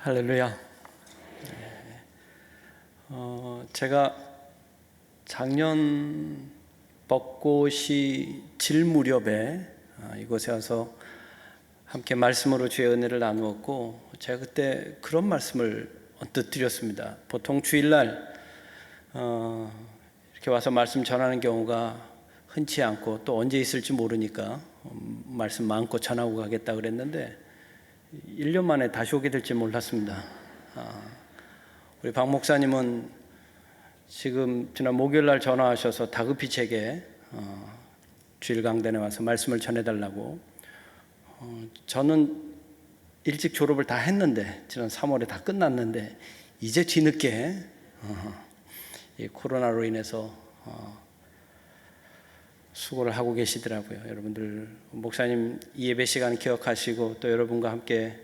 할렐루야. 제가 작년 벚꽃이 질 무렵에 이곳에 와서 함께 말씀으로 주의 은혜를 나누었고, 제가 그때 그런 말씀을 언뜻 드렸습니다. 보통 주일날 이렇게 와서 말씀 전하는 경우가 흔치 않고 또 언제 있을지 모르니까 말씀 마음껏 전하고 가겠다 그랬는데 1년 만에 다시 오게 될지 몰랐습니다. 우리 박 목사님은 지금 지난 목요일날 전화하셔서 다급히 제게 주일 강단에 와서 말씀을 전해달라고. 저는 일찍 졸업을 다 했는데 지난 3월에 다 끝났는데 이제 뒤늦게 이 코로나로 인해서 수고를 하고 계시더라고요. 여러분들 목사님 예배 시간 기억하시고 또 여러분과 함께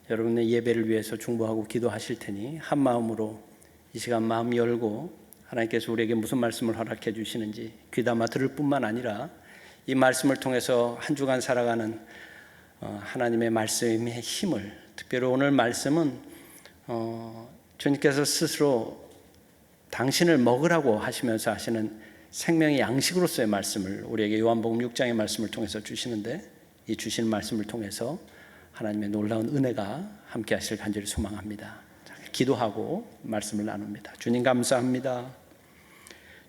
여러분의 예배를 위해서 중보하고 기도하실 테니 한 마음으로 이 시간 마음 열고 하나님께서 우리에게 무슨 말씀을 허락해 주시는지 귀담아 들을 뿐만 아니라 이 말씀을 통해서 한 주간 살아가는 하나님의 말씀의 힘을, 특별히 오늘 말씀은 주님께서 스스로 당신을 먹으라고 하시면서 하시는 생명의 양식으로서의 말씀을 우리에게 요한복음 6장의 말씀을 통해서 주시는데, 이 주신 말씀을 통해서 하나님의 놀라운 은혜가 함께 하실 간절히 소망합니다. 기도하고 말씀을 나눕니다. 주님 감사합니다.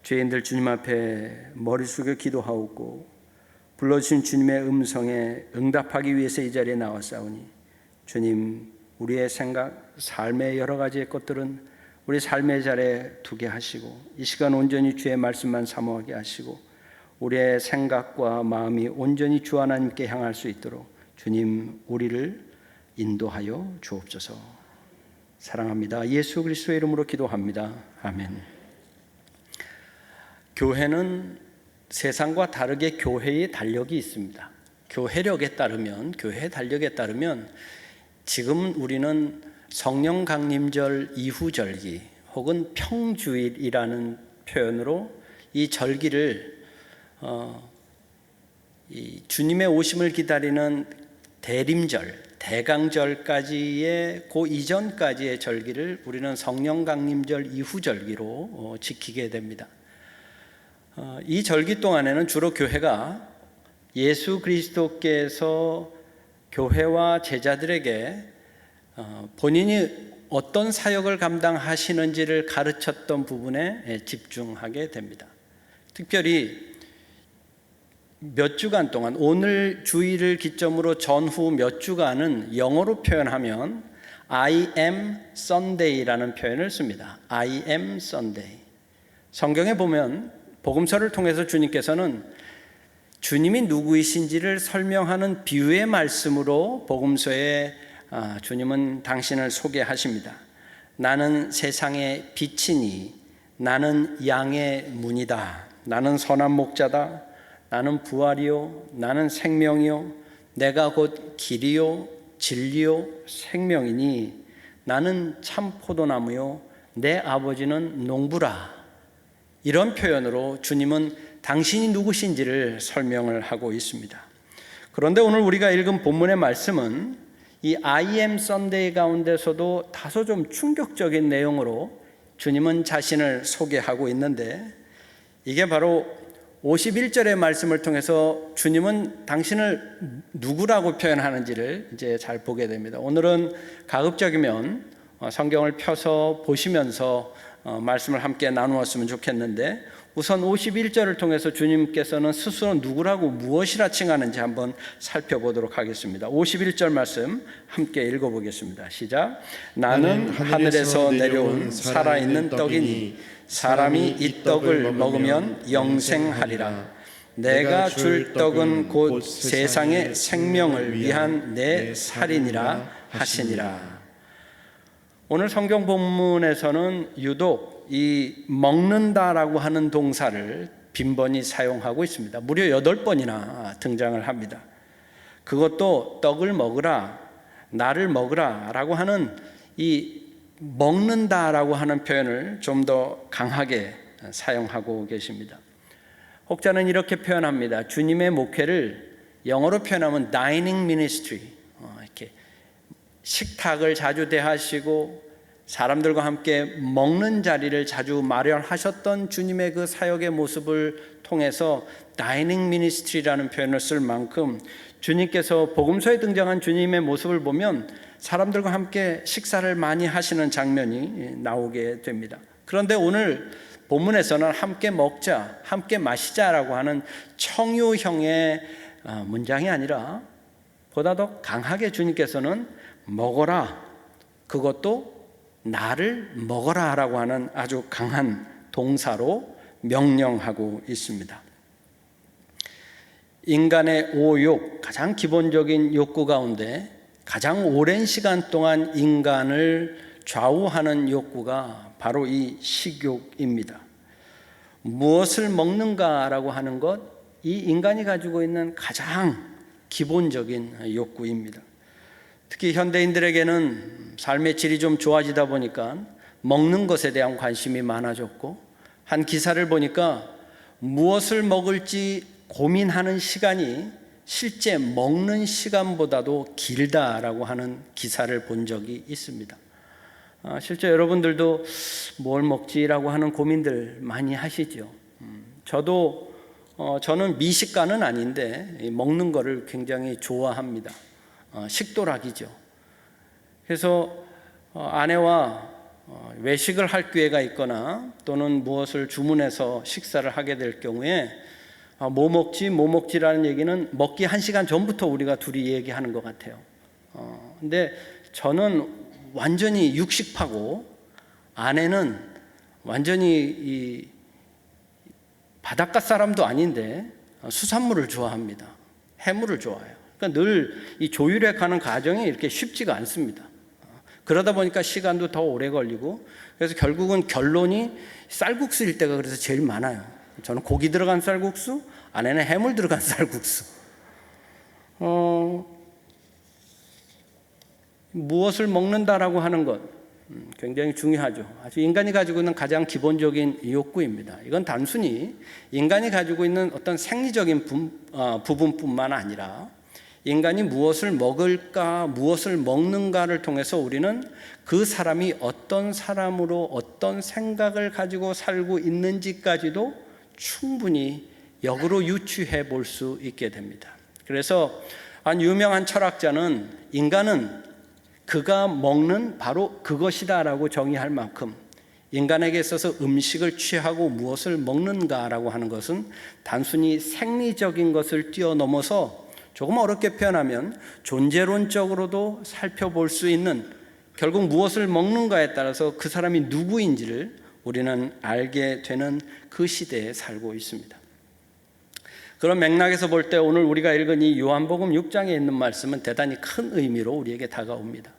죄인들 주님 앞에 머리 숙여 기도하옵고 불러주신 주님의 음성에 응답하기 위해서 이 자리에 나왔사오니, 주님 우리의 생각, 삶의 여러 가지의 것들은 우리 삶의 자리에 두게 하시고 이 시간 온전히 주의 말씀만 사모하게 하시고 우리의 생각과 마음이 온전히 주 하나님께 향할 수 있도록 주님 우리를 인도하여 주옵소서. 사랑합니다. 예수 그리스도의 이름으로 기도합니다. 아멘. 교회는 세상과 다르게 교회의 달력이 있습니다. 교회력에 따르면, 교회의 달력에 따르면 지금 우리는 성령 강림절 이후 절기 혹은 평주일이라는 표현으로 이 절기를 이 주님의 오심을 기다리는 대림절, 대강절까지의 그 이전까지의 절기를 우리는 성령 강림절 이후 절기로 지키게 됩니다. 이 절기 동안에는 주로 교회가 예수 그리스도께서 교회와 제자들에게 본인이 어떤 사역을 감당하시는지를 가르쳤던 부분에 집중하게 됩니다. 특별히 몇 주간 동안, 오늘 주일을 기점으로 전후 몇 주간은 영어로 표현하면 I am Sunday라는 표현을 씁니다. I am Sunday. 성경에 보면 복음서를 통해서 주님께서는 주님이 누구이신지를 설명하는 비유의 말씀으로 복음서에 주님은 당신을 소개하십니다. 나는 세상의 빛이니 나는 양의 문이다. 나는 선한 목자다. 나는 부활이요 나는 생명이요 내가 곧 길이요 진리요 생명이니 나는 참 포도나무요 내 아버지는 농부라. 이런 표현으로 주님은 당신이 누구신지를 설명을 하고 있습니다. 그런데 오늘 우리가 읽은 본문의 말씀은 이 I am Sunday 가운데서도 다소 좀 충격적인 내용으로 주님은 자신을 소개하고 있는데, 이게 바로 51절의 말씀을 통해서 주님은 당신을 누구라고 표현하는지를 이제 잘 보게 됩니다. 오늘은 가급적이면 성경을 펴서 보시면서 말씀을 함께 나누었으면 좋겠는데, 우선 51절을 통해서 주님께서는 스스로 누구라고 무엇이라 칭하는지 한번 살펴보도록 하겠습니다. 51절 말씀 함께 읽어보겠습니다. 시작. 나는 하늘에서 내려온 살아있는 떡이니 사람이 이 떡을 먹으면 영생하리라. 내가 줄 떡은 곧 세상의 생명을 위한 내 살이니라 하시니라. 오늘 성경 본문에서는 유독 이 먹는다라고 하는 동사를 빈번히 사용하고 있습니다. 무려 8번이나 등장을 합니다. 그것도 떡을 먹으라, 나를 먹으라 라고 하는 이 먹는다라고 하는 표현을 좀 더 강하게 사용하고 계십니다. 혹자는 이렇게 표현합니다. 주님의 목회를 영어로 표현하면 dining ministry, 이렇게 식탁을 자주 대하시고 사람들과 함께 먹는 자리를 자주 마련하셨던 주님의 그 사역의 모습을 통해서 다이닝 미니스트리라는 표현을 쓸 만큼 주님께서 복음서에 등장한 주님의 모습을 보면 사람들과 함께 식사를 많이 하시는 장면이 나오게 됩니다. 그런데 오늘 본문에서는 함께 먹자, 함께 마시자라고 하는 청유형의 문장이 아니라 보다 더 강하게 주님께서는 먹어라, 그것도 나를 먹어라 라고 하는 아주 강한 동사로 명령하고 있습니다. 인간의 오욕, 가장 기본적인 욕구 가운데 가장 오랜 시간 동안 인간을 좌우하는 욕구가 바로 이 식욕입니다. 무엇을 먹는가라고 하는 것, 이 인간이 가지고 있는 가장 기본적인 욕구입니다. 특히 현대인들에게는 삶의 질이 좀 좋아지다 보니까 먹는 것에 대한 관심이 많아졌고, 한 기사를 보니까 무엇을 먹을지 고민하는 시간이 실제 먹는 시간보다도 길다라고 하는 기사를 본 적이 있습니다. 실제 여러분들도 뭘 먹지라고 하는 고민들 많이 하시죠. 저는 미식가는 아닌데 먹는 거를 굉장히 좋아합니다. 식도락이죠. 그래서 아내와 외식을 할 기회가 있거나 또는 무엇을 주문해서 식사를 하게 될 경우에 뭐 먹지라는 얘기는 먹기 1시간 전부터 우리가 둘이 얘기하는 것 같아요. 근데 저는 완전히 육식파고 아내는 완전히 이 바닷가 사람도 아닌데 수산물을 좋아합니다. 해물을 좋아해요. 그러니까 늘 이 조율해 가는 과정이 이렇게 쉽지가 않습니다. 그러다 보니까 시간도 더 오래 걸리고, 그래서 결국은 결론이 쌀국수일 때가 그래서 제일 많아요. 저는 고기 들어간 쌀국수, 아내는 해물 들어간 쌀국수. 무엇을 먹는다라고 하는 것 굉장히 중요하죠. 아주 인간이 가지고 있는 가장 기본적인 욕구입니다. 이건 단순히 인간이 가지고 있는 어떤 생리적인 부분뿐만 아니라 인간이 무엇을 먹을까, 무엇을 먹는가를 통해서 우리는 그 사람이 어떤 사람으로 어떤 생각을 가지고 살고 있는지까지도 충분히 역으로 유추해 볼 수 있게 됩니다. 그래서 한 유명한 철학자는 인간은 그가 먹는 바로 그것이다라고 정의할 만큼 인간에게 있어서 음식을 취하고 무엇을 먹는가라고 하는 것은 단순히 생리적인 것을 뛰어넘어서 조금 어렵게 표현하면 존재론적으로도 살펴볼 수 있는, 결국 무엇을 먹는가에 따라서 그 사람이 누구인지를 우리는 알게 되는 그 시대에 살고 있습니다. 그런 맥락에서 볼 때 오늘 우리가 읽은 이 요한복음 6장에 있는 말씀은 대단히 큰 의미로 우리에게 다가옵니다.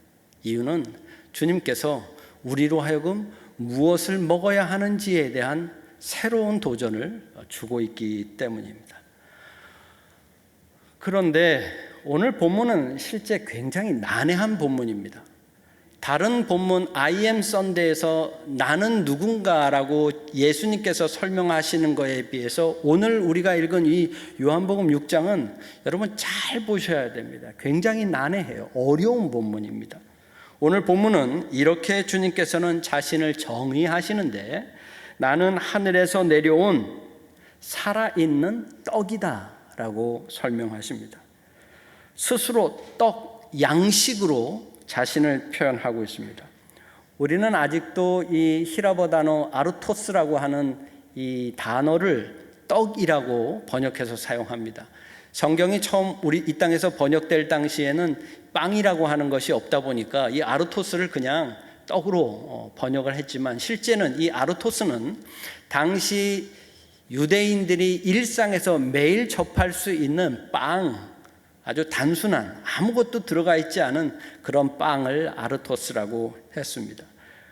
이유는 주님께서 우리로 하여금 무엇을 먹어야 하는지에 대한 새로운 도전을 주고 있기 때문입니다. 그런데 오늘 본문은 실제 굉장히 난해한 본문입니다. 다른 본문 I am Sunday에서 나는 누군가라고 예수님께서 설명하시는 것에 비해서 오늘 우리가 읽은 이 요한복음 6장은 여러분 잘 보셔야 됩니다. 굉장히 난해해요. 어려운 본문입니다. 오늘 본문은 이렇게 주님께서는 자신을 정의하시는데, 나는 하늘에서 내려온 살아있는 떡이다 라고 설명하십니다. 스스로 떡, 양식으로 자신을 표현하고 있습니다. 우리는 아직도 이 히라보 단어 아르토스라고 하는 이 단어를 떡이라고 번역해서 사용합니다. 성경이 처음 우리 이 땅에서 번역될 당시에는 빵이라고 하는 것이 없다 보니까 이 아르토스를 그냥 떡으로 번역을 했지만, 실제는 이 아르토스는 당시 유대인들이 일상에서 매일 접할 수 있는 빵, 아주 단순한 아무것도 들어가 있지 않은 그런 빵을 아르토스라고 했습니다.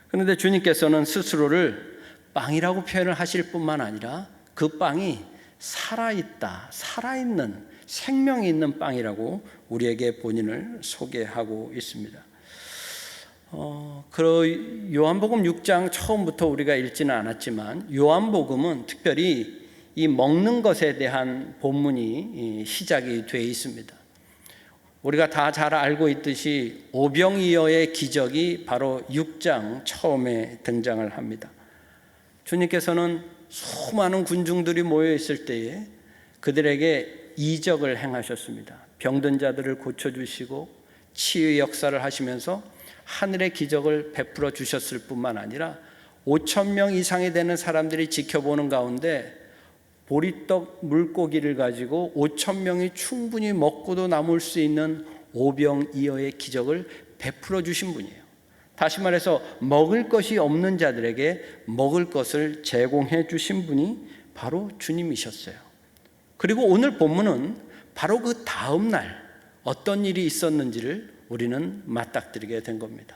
그런데 주님께서는 스스로를 빵이라고 표현을 하실 뿐만 아니라 그 빵이 살아있다, 살아있는 생명이 있는 빵이라고 우리에게 본인을 소개하고 있습니다. 요한복음 6장 처음부터 우리가 읽지는 않았지만 요한복음은 특별히 이 먹는 것에 대한 본문이 시작이 되어 있습니다. 우리가 다 잘 알고 있듯이 오병이어의 기적이 바로 6장 처음에 등장을 합니다. 주님께서는 수많은 군중들이 모여 있을 때에 그들에게 이적을 행하셨습니다. 병든 자들을 고쳐주시고 치유의 역사를 하시면서 하늘의 기적을 베풀어 주셨을 뿐만 아니라 5천 명 이상이 되는 사람들이 지켜보는 가운데 보리떡 물고기를 가지고 5천 명이 충분히 먹고도 남을 수 있는 오병이어의 기적을 베풀어 주신 분이에요. 다시 말해서 먹을 것이 없는 자들에게 먹을 것을 제공해 주신 분이 바로 주님이셨어요. 그리고 오늘 본문은 바로 그 다음 날 어떤 일이 있었는지를 우리는 맞닥뜨리게 된 겁니다.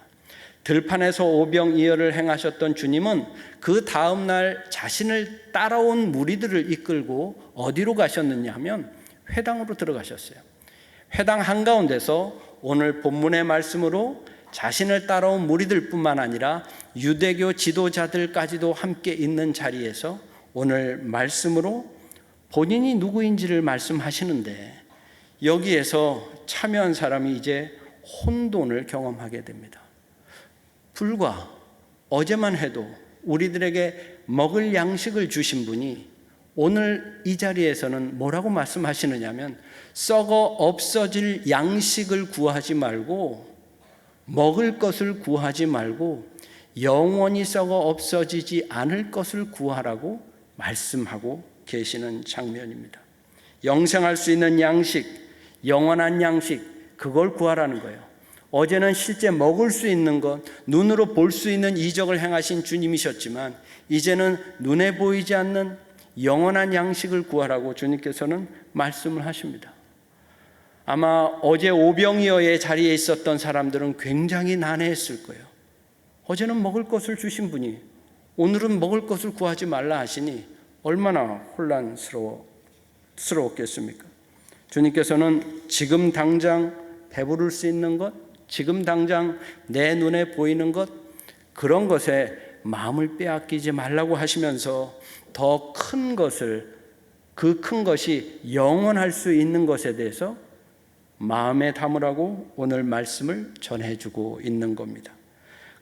들판에서 오병이어를 행하셨던 주님은 그 다음 날 자신을 따라온 무리들을 이끌고 어디로 가셨느냐 하면 회당으로 들어가셨어요. 회당 한가운데서 오늘 본문의 말씀으로 자신을 따라온 무리들뿐만 아니라 유대교 지도자들까지도 함께 있는 자리에서 오늘 말씀으로 본인이 누구인지를 말씀하시는데 여기에서 참여한 사람이 이제 혼돈을 경험하게 됩니다. 불과 어제만 해도 우리들에게 먹을 양식을 주신 분이 오늘 이 자리에서는 뭐라고 말씀하시느냐면 썩어 없어질 양식을 구하지 말고 먹을 것을 구하지 말고 영원히 썩어 없어지지 않을 것을 구하라고 말씀하고 계시는 장면입니다. 영생할 수 있는 양식, 영원한 양식, 그걸 구하라는 거예요. 어제는 실제 먹을 수 있는 것, 눈으로 볼 수 있는 이적을 행하신 주님이셨지만 이제는 눈에 보이지 않는 영원한 양식을 구하라고 주님께서는 말씀을 하십니다. 아마 어제 오병이어의 자리에 있었던 사람들은 굉장히 난해했을 거예요. 어제는 먹을 것을 주신 분이 오늘은 먹을 것을 구하지 말라 하시니 얼마나 혼란스러웠겠습니까? 주님께서는 지금 당장 배부를 수 있는 것, 지금 당장 내 눈에 보이는 것, 그런 것에 마음을 빼앗기지 말라고 하시면서 더 큰 것을, 그 큰 것이 영원할 수 있는 것에 대해서 마음에 담으라고 오늘 말씀을 전해주고 있는 겁니다.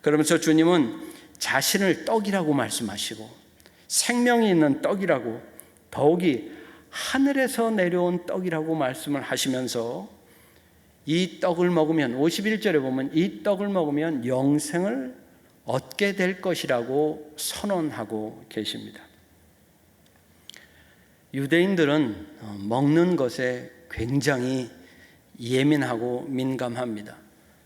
그러면서 주님은 자신을 떡이라고 말씀하시고 생명이 있는 떡이라고, 더욱이 하늘에서 내려온 떡이라고 말씀을 하시면서 이 떡을 먹으면, 51절에 보면 이 떡을 먹으면 영생을 얻게 될 것이라고 선언하고 계십니다. 유대인들은 먹는 것에 굉장히 예민하고 민감합니다.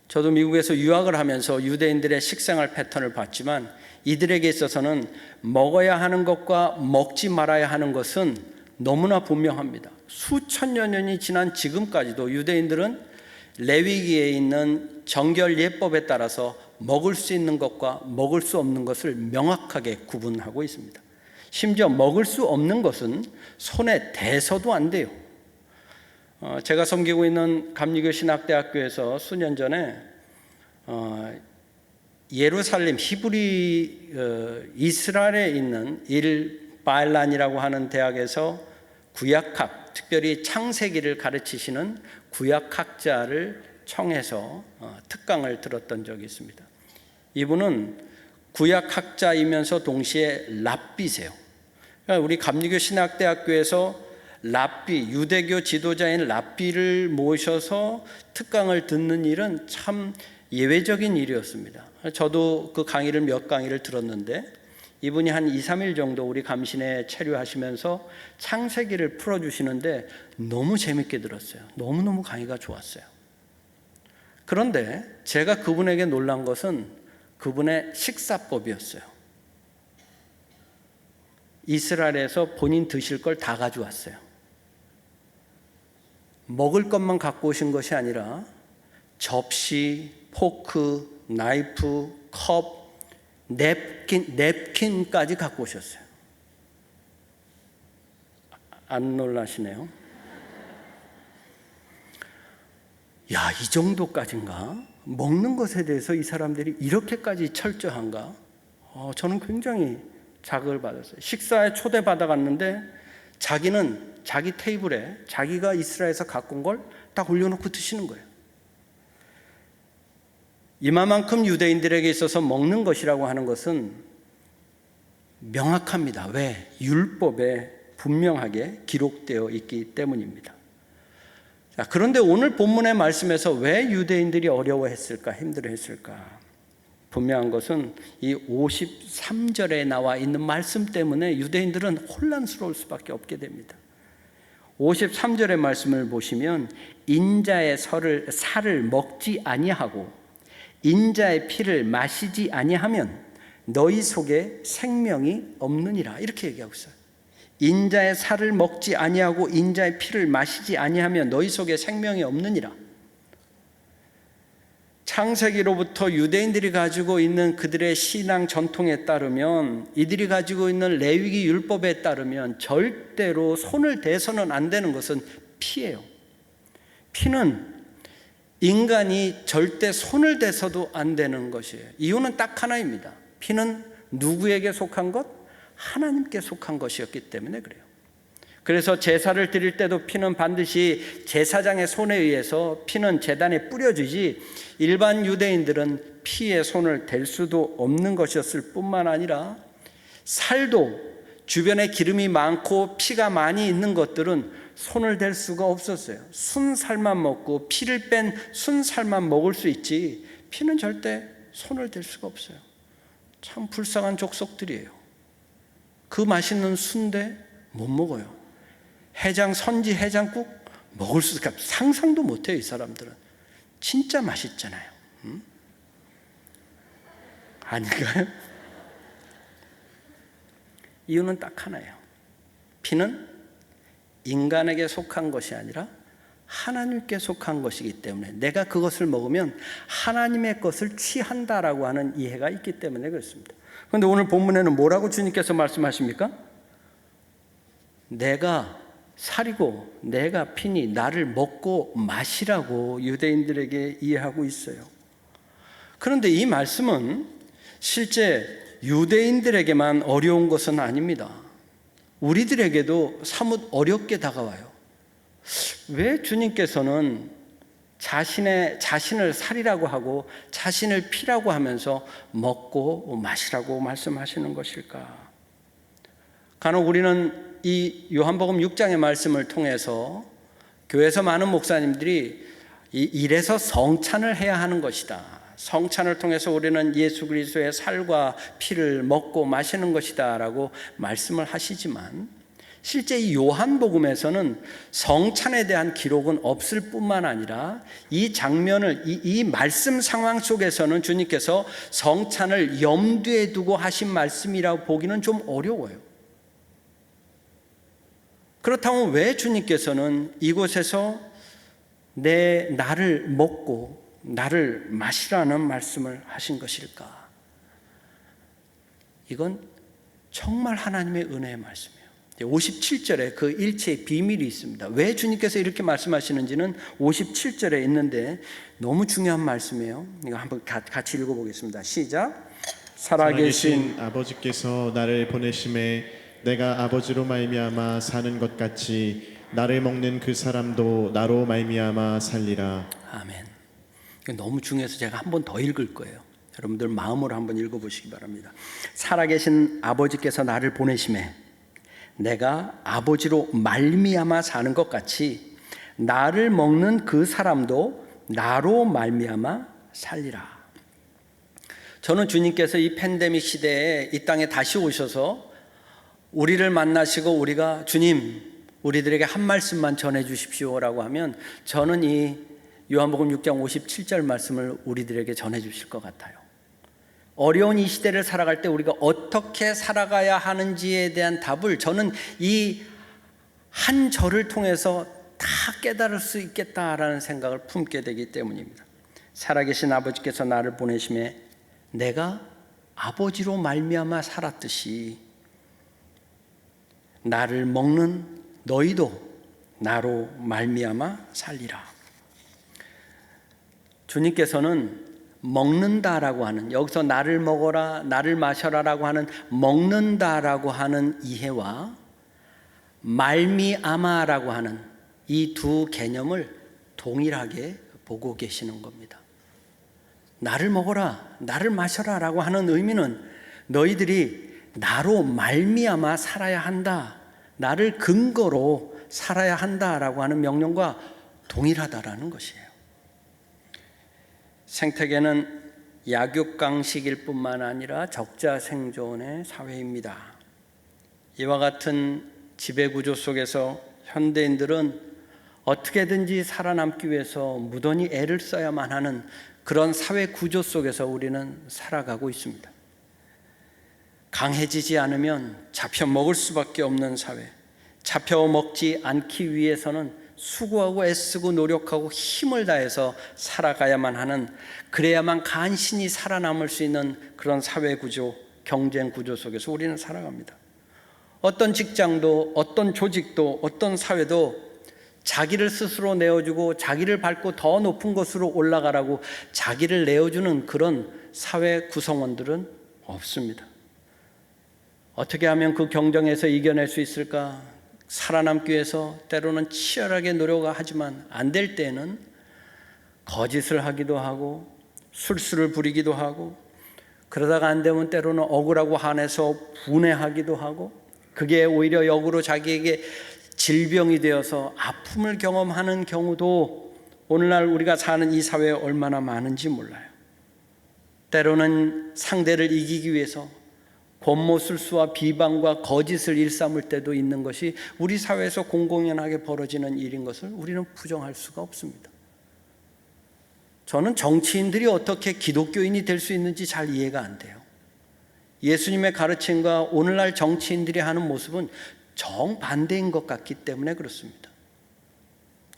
저도 미국에서 유학을 하면서 유대인들의 식생활 패턴을 봤지만 이들에게 있어서는 먹어야 하는 것과 먹지 말아야 하는 것은 너무나 분명합니다. 수천여 년이 지난 지금까지도 유대인들은 레위기에 있는 정결 예법에 따라서 먹을 수 있는 것과 먹을 수 없는 것을 명확하게 구분하고 있습니다. 심지어 먹을 수 없는 것은 손에 대서도 안 돼요. 제가 섬기고 있는 감리교 신학대학교에서 수년 전에 예루살렘 히브리 이스라엘에 있는 일바일란이라고 하는 대학에서 구약학, 특별히 창세기를 가르치시는 구약학자를 청해서 특강을 들었던 적이 있습니다. 이분은 구약학자이면서 동시에 랍비세요. 그러니까 우리 감리교 신학대학교에서 랍비, 유대교 지도자인 랍비를 모셔서 특강을 듣는 일은 참 예외적인 일이었습니다. 저도 그 강의를 몇 강의를 들었는데 이분이 한 2, 3일 정도 우리 감신에 체류하시면서 창세기를 풀어주시는데 너무 재밌게 들었어요. 너무너무 강의가 좋았어요. 그런데 제가 그분에게 놀란 것은 그분의 식사법이었어요. 이스라엘에서 본인 드실 걸 다 가져왔어요. 먹을 것만 갖고 오신 것이 아니라 접시, 포크, 나이프, 컵, 냅킨까지 갖고 오셨어요. 안 놀라시네요. 야, 이 정도까지인가? 먹는 것에 대해서 이 사람들이 이렇게까지 철저한가? 저는 굉장히 자극을 받았어요. 식사에 초대받아갔는데 자기는 자기 테이블에 자기가 이스라엘에서 갖고 온 걸 딱 올려놓고 드시는 거예요. 이마만큼 유대인들에게 있어서 먹는 것이라고 하는 것은 명확합니다. 왜? 율법에 분명하게 기록되어 있기 때문입니다. 자, 그런데 오늘 본문의 말씀에서 왜 유대인들이 어려워했을까, 힘들어했을까? 분명한 것은 이 53절에 나와 있는 말씀 때문에 유대인들은 혼란스러울 수밖에 없게 됩니다. 53절의 말씀을 보시면 인자의 살을 먹지 아니하고 인자의 피를 마시지 아니하면 너희 속에 생명이 없느니라, 이렇게 얘기하고 있어요. 인자의 살을 먹지 아니하고 인자의 피를 마시지 아니하면 너희 속에 생명이 없느니라. 창세기로부터 유대인들이 가지고 있는 그들의 신앙 전통에 따르면, 이들이 가지고 있는 레위기 율법에 따르면 절대로 손을 대서는 안 되는 것은 피예요. 피는 인간이 절대 손을 대서도 안 되는 것이에요. 이유는 딱 하나입니다. 피는 누구에게 속한 것? 하나님께 속한 것이었기 때문에 그래요. 그래서 제사를 드릴 때도 피는 반드시 제사장의 손에 의해서 피는 제단에 뿌려지지, 일반 유대인들은 피에 손을 댈 수도 없는 것이었을 뿐만 아니라 살도 주변에 기름이 많고 피가 많이 있는 것들은 손을 댈 수가 없었어요. 순살만 먹고 피를 뺀 순살만 먹을 수 있지 피는 절대 손을 댈 수가 없어요. 참 불쌍한 족속들이에요. 그 맛있는 순대 못 먹어요. 선지 해장국 먹을 수가 상상도 못해요. 이 사람들은 진짜 맛있잖아요. 아닌가요? 이유는 딱 하나예요. 피는 인간에게 속한 것이 아니라 하나님께 속한 것이기 때문에 내가 그것을 먹으면 하나님의 것을 취한다라고 하는 이해가 있기 때문에 그렇습니다. 그런데 오늘 본문에는 뭐라고 주님께서 말씀하십니까? 내가 살이고 내가 피니 나를 먹고 마시라고 유대인들에게 이해하고 있어요. 그런데 이 말씀은 실제 유대인들에게만 어려운 것은 아닙니다. 우리들에게도 사뭇 어렵게 다가와요. 왜 주님께서는 자신을 살이라고 하고 자신을 피라고 하면서 먹고 마시라고 말씀하시는 것일까? 간혹 우리는 이 요한복음 6장의 말씀을 통해서 교회에서 많은 목사님들이 이래서 성찬을 해야 하는 것이다, 성찬을 통해서 우리는 예수 그리스도의 살과 피를 먹고 마시는 것이다 라고 말씀을 하시지만, 실제 이 요한복음에서는 성찬에 대한 기록은 없을 뿐만 아니라 이 장면을, 이 말씀 상황 속에서는 주님께서 성찬을 염두에 두고 하신 말씀이라고 보기는 좀 어려워요. 그렇다면 왜 주님께서는 이곳에서 나를 먹고 나를 마시라는 말씀을 하신 것일까? 이건 정말 하나님의 은혜의 말씀이에요. 57절에 그 일체의 비밀이 있습니다. 왜 주님께서 이렇게 말씀하시는지는 57절에 있는데 너무 중요한 말씀이에요. 이거 한번 같이 읽어보겠습니다. 시작. 살아계신 아버지께서 나를 보내심에 내가 아버지로 말미암아 사는 것 같이 나를 먹는 그 사람도 나로 말미암아 살리라. 아멘. 이거 너무 중요해서 제가 한 번 더 읽을 거예요. 여러분들 마음으로 한번 읽어보시기 바랍니다. 살아계신 아버지께서 나를 보내심에 내가 아버지로 말미암아 사는 것 같이 나를 먹는 그 사람도 나로 말미암아 살리라. 저는 주님께서 이 팬데믹 시대에 이 땅에 다시 오셔서 우리를 만나시고 우리가 주님 우리들에게 한 말씀만 전해 주십시오라고 하면 저는 이 요한복음 6장 57절 말씀을 우리들에게 전해 주실 것 같아요. 어려운 이 시대를 살아갈 때 우리가 어떻게 살아가야 하는지에 대한 답을 저는 이 한 절을 통해서 다 깨달을 수 있겠다라는 생각을 품게 되기 때문입니다. 살아계신 아버지께서 나를 보내심에 내가 아버지로 말미암아 살았듯이 나를 먹는 너희도 나로 말미암아 살리라. 주님께서는 먹는다라고 하는, 여기서 나를 먹어라 나를 마셔라라고 하는 먹는다라고 하는 이해와 말미암아라고 하는 이 두 개념을 동일하게 보고 계시는 겁니다. 나를 먹어라, 나를 마셔라 라고 하는 의미는 너희들이 나로 말미암아 살아야 한다, 나를 근거로 살아야 한다라고 하는 명령과 동일하다라는 것이에요. 생태계는 약육강식일 뿐만 아니라 적자생존의 사회입니다. 이와 같은 지배구조 속에서 현대인들은 어떻게든지 살아남기 위해서 무던히 애를 써야만 하는 그런 사회 구조 속에서 우리는 살아가고 있습니다. 강해지지 않으면 잡혀 먹을 수밖에 없는 사회, 잡혀 먹지 않기 위해서는 수고하고 애쓰고 노력하고 힘을 다해서 살아가야만 하는, 그래야만 간신히 살아남을 수 있는 그런 사회 구조, 경쟁 구조 속에서 우리는 살아갑니다. 어떤 직장도, 어떤 조직도, 어떤 사회도 자기를 스스로 내어주고 자기를 밟고 더 높은 곳으로 올라가라고 자기를 내어주는 그런 사회 구성원들은 없습니다. 어떻게 하면 그 경쟁에서 이겨낼 수 있을까? 살아남기 위해서 때로는 치열하게 노력하지만 안 될 때는 거짓을 하기도 하고 술수를 부리기도 하고, 그러다가 안 되면 때로는 억울하고 화내서 분해하기도 하고, 그게 오히려 역으로 자기에게 질병이 되어서 아픔을 경험하는 경우도 오늘날 우리가 사는 이 사회에 얼마나 많은지 몰라요. 때로는 상대를 이기기 위해서 권모술수와 비방과 거짓을 일삼을 때도 있는 것이 우리 사회에서 공공연하게 벌어지는 일인 것을 우리는 부정할 수가 없습니다. 저는 정치인들이 어떻게 기독교인이 될 수 있는지 잘 이해가 안 돼요. 예수님의 가르침과 오늘날 정치인들이 하는 모습은 정반대인 것 같기 때문에 그렇습니다.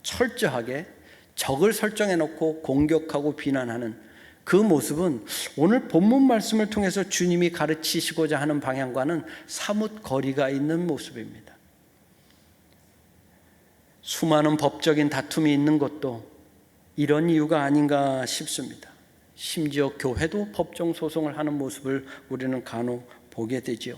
철저하게 적을 설정해 놓고 공격하고 비난하는 그 모습은 오늘 본문 말씀을 통해서 주님이 가르치시고자 하는 방향과는 사뭇 거리가 있는 모습입니다. 수많은 법적인 다툼이 있는 것도 이런 이유가 아닌가 싶습니다. 심지어 교회도 법정 소송을 하는 모습을 우리는 간혹 보게 되지요.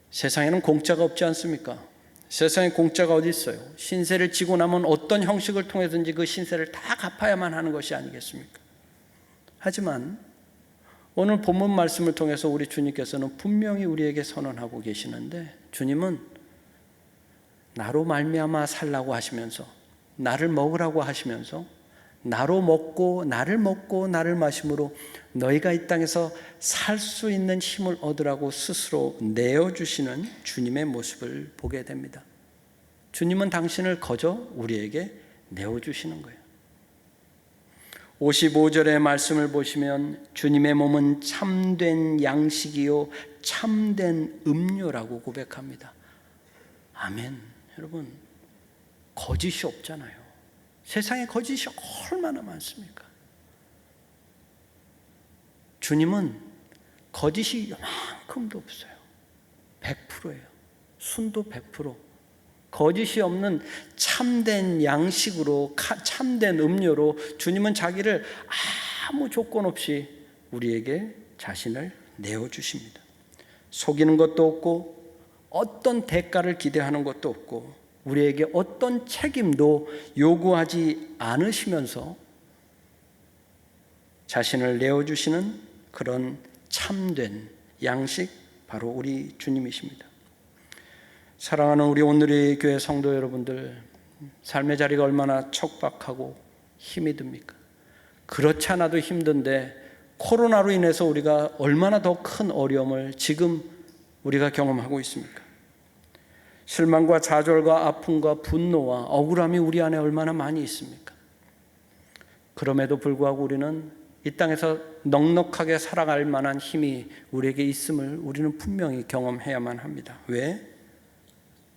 세상에는 공짜가 없지 않습니까? 세상에 공짜가 어디 있어요? 신세를 지고 나면 어떤 형식을 통해서든지 그 신세를 다 갚아야만 하는 것이 아니겠습니까? 하지만 오늘 본문 말씀을 통해서 우리 주님께서는 분명히 우리에게 선언하고 계시는데, 주님은 나로 말미암아 살라고 하시면서, 나를 먹으라고 하시면서, 나로 먹고 나를 마심으로 너희가 이 땅에서 살 수 있는 힘을 얻으라고 스스로 내어주시는 주님의 모습을 보게 됩니다. 주님은 당신을 거저 우리에게 내어주시는 거예요. 55절의 말씀을 보시면 주님의 몸은 참된 양식이요 참된 음료라고 고백합니다. 아멘. 여러분, 거짓이 없잖아요. 세상에 거짓이 얼마나 많습니까? 주님은 거짓이 요만큼도 없어요. 100%예요. 순도 100%. 거짓이 없는 참된 양식으로, 참된 음료로 주님은 자기를 아무 조건 없이 우리에게 자신을 내어주십니다. 속이는 것도 없고 어떤 대가를 기대하는 것도 없고 우리에게 어떤 책임도 요구하지 않으시면서 자신을 내어주시는 그런 참된 양식, 바로 우리 주님이십니다. 사랑하는 우리 오늘의 교회 성도 여러분들, 삶의 자리가 얼마나 척박하고 힘이 듭니까? 그렇지 않아도 힘든데 코로나로 인해서 우리가 얼마나 더 큰 어려움을 지금 우리가 경험하고 있습니까? 실망과 좌절과 아픔과 분노와 억울함이 우리 안에 얼마나 많이 있습니까? 그럼에도 불구하고 우리는 이 땅에서 넉넉하게 살아갈 만한 힘이 우리에게 있음을 우리는 분명히 경험해야만 합니다. 왜?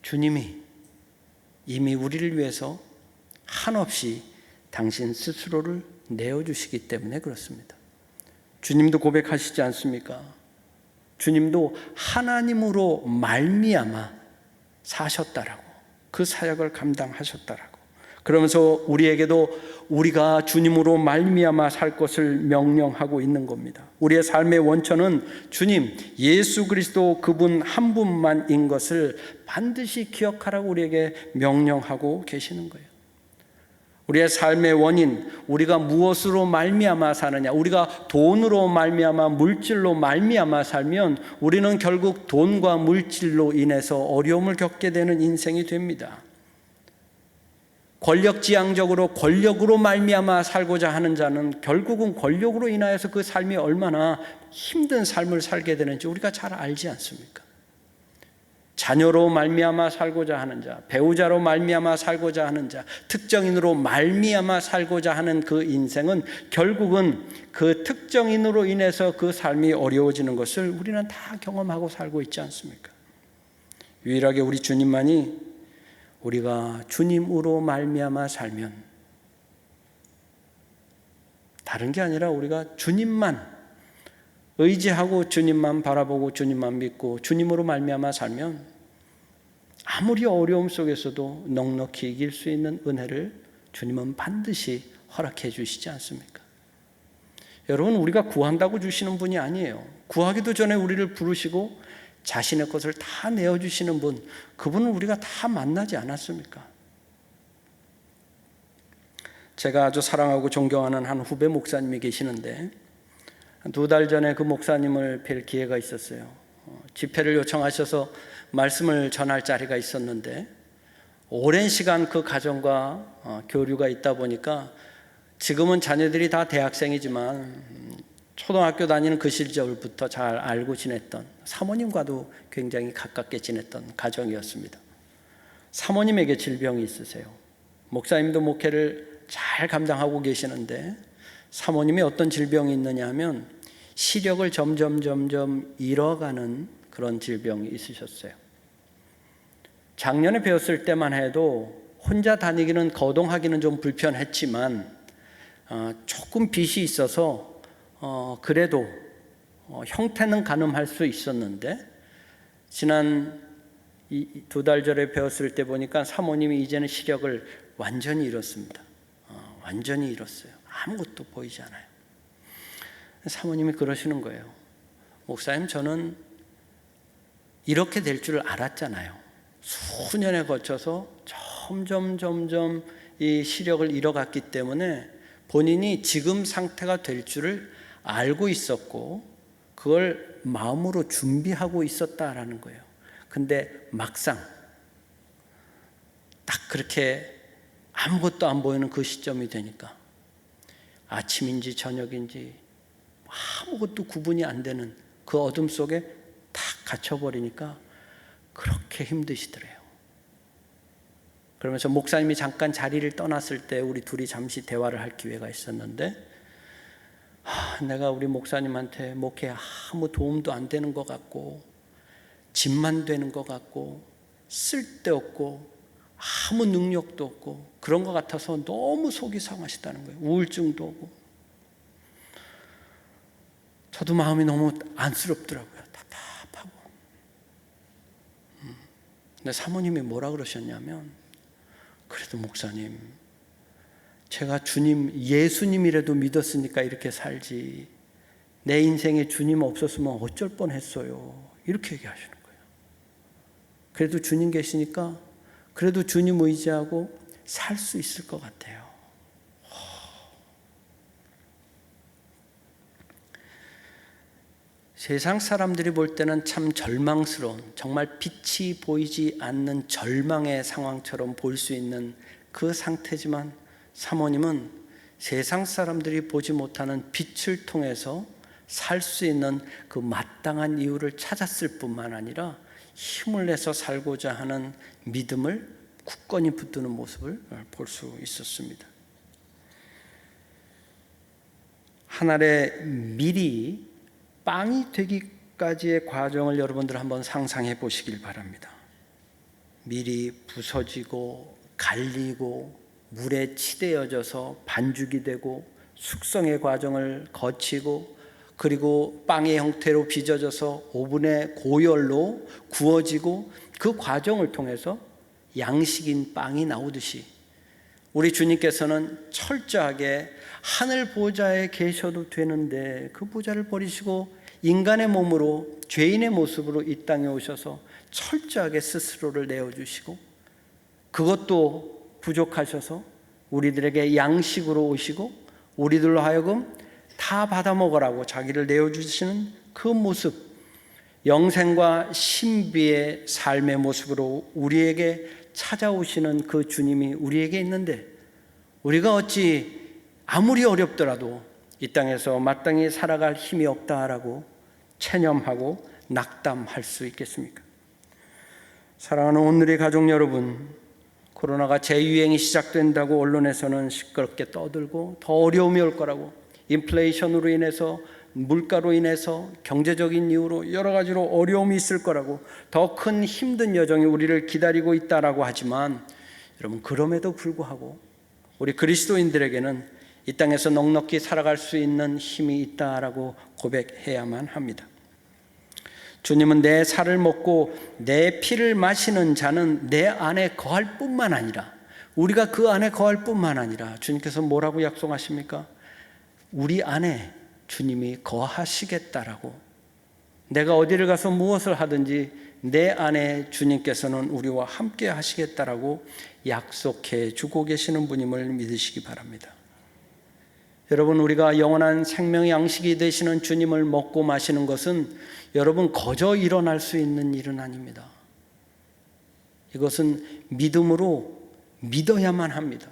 주님이 이미 우리를 위해서 한없이 당신 스스로를 내어주시기 때문에 그렇습니다. 주님도 고백하시지 않습니까? 주님도 하나님으로 말미암아 사셨다라고, 그 사역을 감당하셨다라고. 그러면서 우리에게도 우리가 주님으로 말미암아 살 것을 명령하고 있는 겁니다. 우리의 삶의 원천은 주님 예수 그리스도 그분 한 분만인 것을 반드시 기억하라고 우리에게 명령하고 계시는 거예요. 우리의 삶의 원인, 우리가 무엇으로 말미암아 사느냐, 우리가 돈으로 말미암아 물질로 말미암아 살면 우리는 결국 돈과 물질로 인해서 어려움을 겪게 되는 인생이 됩니다. 권력지향적으로 권력으로 말미암아 살고자 하는 자는 결국은 권력으로 인하여서 그 삶이 얼마나 힘든 삶을 살게 되는지 우리가 잘 알지 않습니까? 자녀로 말미암아 살고자 하는 자, 배우자로 말미암아 살고자 하는 자, 특정인으로 말미암아 살고자 하는 그 인생은 결국은 그 특정인으로 인해서 그 삶이 어려워지는 것을 우리는 다 경험하고 살고 있지 않습니까? 유일하게 우리 주님만이 우리가 주님으로 말미암아 살면, 다른 게 아니라 우리가 주님만 의지하고 주님만 바라보고 주님만 믿고 주님으로 말미암아 살면 아무리 어려움 속에서도 넉넉히 이길 수 있는 은혜를 주님은 반드시 허락해 주시지 않습니까? 여러분, 우리가 구한다고 주시는 분이 아니에요. 구하기도 전에 우리를 부르시고 자신의 것을 다 내어주시는 분, 그분은 우리가 다 만나지 않았습니까? 제가 아주 사랑하고 존경하는 한 후배 목사님이 계시는데 2달 전에 그 목사님을 뵐 기회가 있었어요. 집회를 요청하셔서 말씀을 전할 자리가 있었는데 오랜 시간 그 가정과 교류가 있다 보니까 지금은 자녀들이 다 대학생이지만 초등학교 다니는 그 시절부터 잘 알고 지냈던, 사모님과도 굉장히 가깝게 지냈던 가정이었습니다. 사모님에게 질병이 있으세요. 목사님도 목회를 잘 감당하고 계시는데 사모님이 어떤 질병이 있느냐 하면 시력을 점점 잃어가는 그런 질병이 있으셨어요. 작년에 배웠을 때만 해도 혼자 다니기는, 거동하기는 좀 불편했지만 조금 빚이 있어서 그래도 형태는 가늠할 수 있었는데 지난 2달 전에 배웠을 때 보니까 사모님이 이제는 시력을 완전히 잃었습니다. 완전히 잃었어요. 아무것도 보이지 않아요. 사모님이 그러시는 거예요. 목사님, 저는 이렇게 될 줄 알았잖아요. 수년에 거쳐서 점점 이 시력을 잃어갔기 때문에 본인이 지금 상태가 될 줄을 알고 있었고 그걸 마음으로 준비하고 있었다라는 거예요. 근데 막상 딱 그렇게 아무것도 안 보이는 그 시점이 되니까 아침인지 저녁인지 아무것도 구분이 안 되는 그 어둠 속에 탁 갇혀버리니까 그렇게 힘드시더래요. 그러면서 목사님이 잠깐 자리를 떠났을 때 우리 둘이 잠시 대화를 할 기회가 있었는데 내가 우리 목사님한테 목회에 아무 도움도 안 되는 것 같고 짐만 되는 것 같고 쓸데없고 아무 능력도 없고 그런 것 같아서 너무 속이 상하시다는 거예요. 우울증도 오고. 저도 마음이 너무 안쓰럽더라고요. 답답하고. 근데 사모님이 뭐라 그러셨냐면, 그래도 목사님, 제가 주님, 예수님이라도 믿었으니까 이렇게 살지 내 인생에 주님 없었으면 어쩔 뻔했어요. 이렇게 얘기하시는 거예요. 그래도 주님 계시니까 그래도 주님 의지하고 살 수 있을 것 같아요. 세상 사람들이 볼 때는 참 절망스러운, 정말 빛이 보이지 않는 절망의 상황처럼 볼 수 있는 그 상태지만 사모님은 세상 사람들이 보지 못하는 빛을 통해서 살 수 있는 그 마땅한 이유를 찾았을 뿐만 아니라 힘을 내서 살고자 하는 믿음을 굳건히 붙드는 모습을 볼 수 있었습니다. 한 알의 밀이 빵이 되기까지의 과정을 여러분들 한번 상상해 보시길 바랍니다. 밀이 부서지고 갈리고 물에 치대어져서 반죽이 되고 숙성의 과정을 거치고 그리고 빵의 형태로 빚어져서 오븐의 고열로 구워지고 그 과정을 통해서 양식인 빵이 나오듯이 우리 주님께서는 철저하게 하늘 보좌에 계셔도 되는데 그 보좌를 버리시고 인간의 몸으로 죄인의 모습으로 이 땅에 오셔서 철저하게 스스로를 내어주시고 그것도 부족하셔서 우리들에게 양식으로 오시고 우리들로 하여금 다 받아 먹으라고 자기를 내어주시는 그 모습, 영생과 신비의 삶의 모습으로 우리에게 찾아오시는 그 주님이 우리에게 있는데, 우리가 어찌 아무리 어렵더라도 이 땅에서 마땅히 살아갈 힘이 없다라고 체념하고 낙담할 수 있겠습니까? 사랑하는 오늘의 가족 여러분, 코로나가 재유행이 시작된다고 언론에서는 시끄럽게 떠들고 더 어려움이 올 거라고, 인플레이션으로 인해서, 물가로 인해서, 경제적인 이유로 여러 가지로 어려움이 있을 거라고, 더 큰 힘든 여정이 우리를 기다리고 있다라고 하지만, 여러분, 그럼에도 불구하고 우리 그리스도인들에게는 이 땅에서 넉넉히 살아갈 수 있는 힘이 있다라고 고백해야만 합니다. 주님은 내 살을 먹고 내 피를 마시는 자는 내 안에 거할 뿐만 아니라, 우리가 그 안에 거할 뿐만 아니라 주님께서 뭐라고 약속하십니까? 우리 안에 주님이 거하시겠다라고. 내가 어디를 가서 무엇을 하든지 내 안에 주님께서는 우리와 함께 하시겠다라고 약속해 주고 계시는 분임을 믿으시기 바랍니다. 여러분, 우리가 영원한 생명의 양식이 되시는 주님을 먹고 마시는 것은 여러분 거저 일어날 수 있는 일은 아닙니다. 이것은 믿음으로 믿어야만 합니다.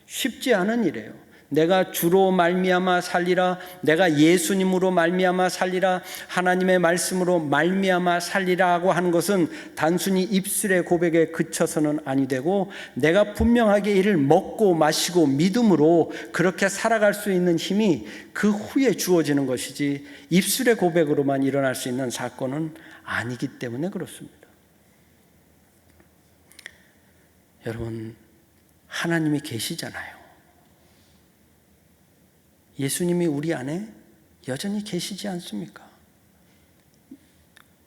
쉽지 않은 일이에요. 내가 주로 말미암아 살리라, 내가 예수님으로 말미암아 살리라, 하나님의 말씀으로 말미암아 살리라고 하는 것은 단순히 입술의 고백에 그쳐서는 아니 되고, 내가 분명하게 이를 먹고 마시고 믿음으로 그렇게 살아갈 수 있는 힘이 그 후에 주어지는 것이지, 입술의 고백으로만 일어날 수 있는 사건은 아니기 때문에 그렇습니다. 여러분, 하나님이 계시잖아요. 예수님이 우리 안에 여전히 계시지 않습니까?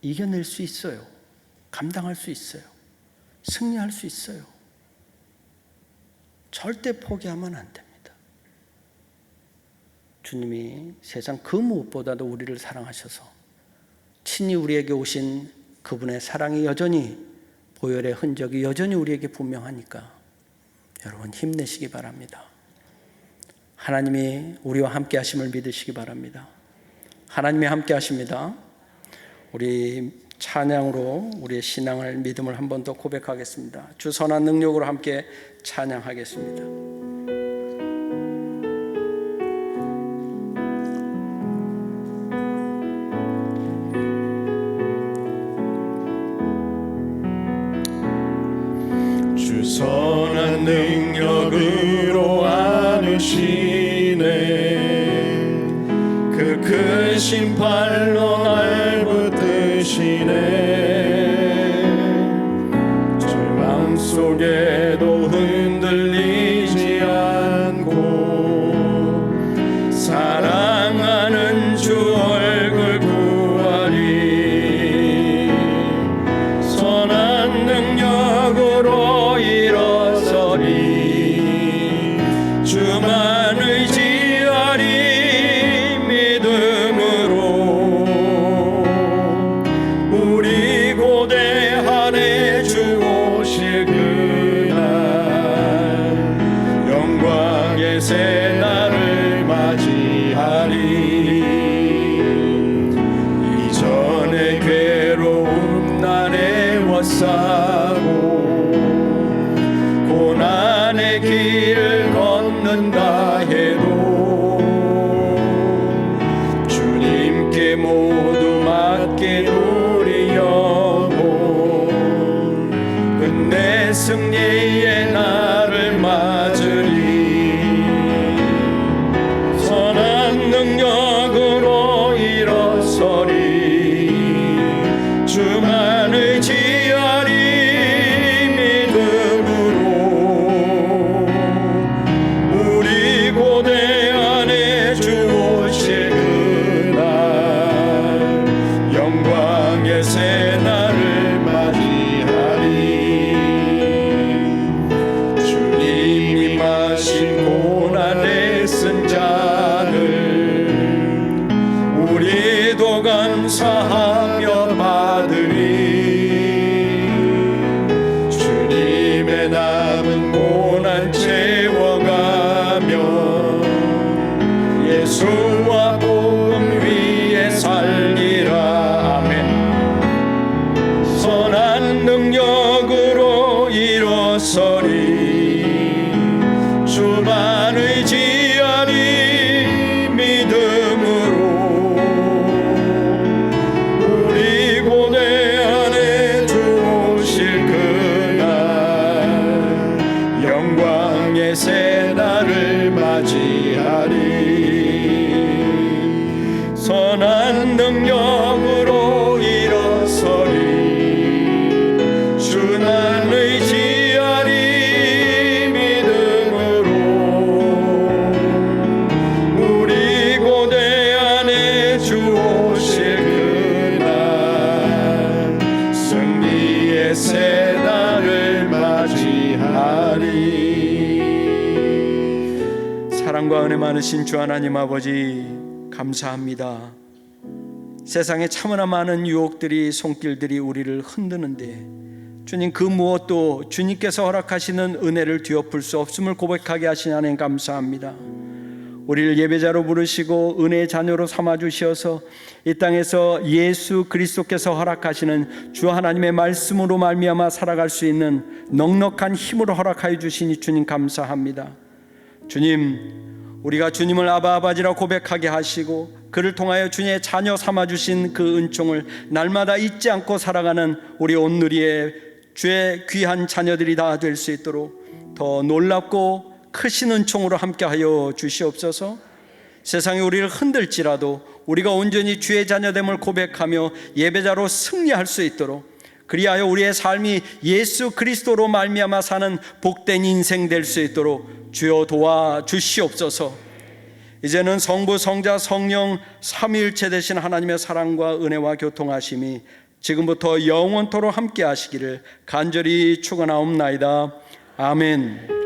이겨낼 수 있어요. 감당할 수 있어요. 승리할 수 있어요. 절대 포기하면 안 됩니다. 주님이 세상 그 무엇보다도 우리를 사랑하셔서 친히 우리에게 오신 그분의 사랑이 여전히, 보혈의 흔적이 여전히 우리에게 분명하니까 여러분 힘내시기 바랍니다. 하나님이 우리와 함께 하심을 믿으시기 바랍니다. 하나님이 함께 하십니다. 우리 찬양으로 우리의 신앙을, 믿음을 한 번 더 고백하겠습니다. 주 선한 능력으로 함께 찬양하겠습니다. 주 선한 능력으로 안으시네, 그 크신 팔로 날 붙드시네. 절망 속에도 흔들리지 않고 사랑하는 주 얼굴 구하리. 선한 능력으로 일어서리. 주만 의지하리. 우리 고대하네 주 오실 그날, 영광의 새 날을 맞이하리. 이전의 괴로움 날 애워싸고 고난의 길을 걷는다 해도 주님께 모두 맡기노리여고 끝내 승리의 날을 맞으리. 선한 능력으로 일어서리. 주만 의지하리. 믿음으로 우리 고대 예수와 복음 위에 살리라. 아멘. 선한 능력으로 일어서리. 주만 의지하리. 믿음으로 우리 고대 안에 주 오실 그날 영광의 새날을 맞이하리. 선한 능력으로 일어서리. 주만 의지하리. 믿음으로 우리 고대 안에 주 오실 그날 승리의 새날을 맞이하리. 사랑과 은혜 많으신 주 하나님 아버지, 감사합니다. 세상에 참으나 많은 유혹들이, 손길들이 우리를 흔드는데 주님, 그 무엇도 주님께서 허락하시는 은혜를 뒤엎을 수 없음을 고백하게 하신 하나님 감사합니다. 우리를 예배자로 부르시고 은혜의 자녀로 삼아주셔서 이 땅에서 예수 그리스도께서 허락하시는 주 하나님의 말씀으로 말미암아 살아갈 수 있는 넉넉한 힘으로 허락하여 주시니 주님 감사합니다. 주님, 우리가 주님을 아바 아버지라 고백하게 하시고 그를 통하여 주님의 자녀 삼아주신 그 은총을 날마다 잊지 않고 살아가는 우리 온누리의 주의 귀한 자녀들이 다 될 수 있도록 더 놀랍고 크신 은총으로 함께하여 주시옵소서. 세상이 우리를 흔들지라도 우리가 온전히 주의 자녀됨을 고백하며 예배자로 승리할 수 있도록, 그리하여 우리의 삶이 예수 그리스도로 말미암아 사는 복된 인생 될 수 있도록 주여 도와주시옵소서. 이제는 성부, 성자, 성령 삼위일체 되신 하나님의 사랑과 은혜와 교통하심이 지금부터 영원토록 함께 하시기를 간절히 축원하옵나이다. 아멘.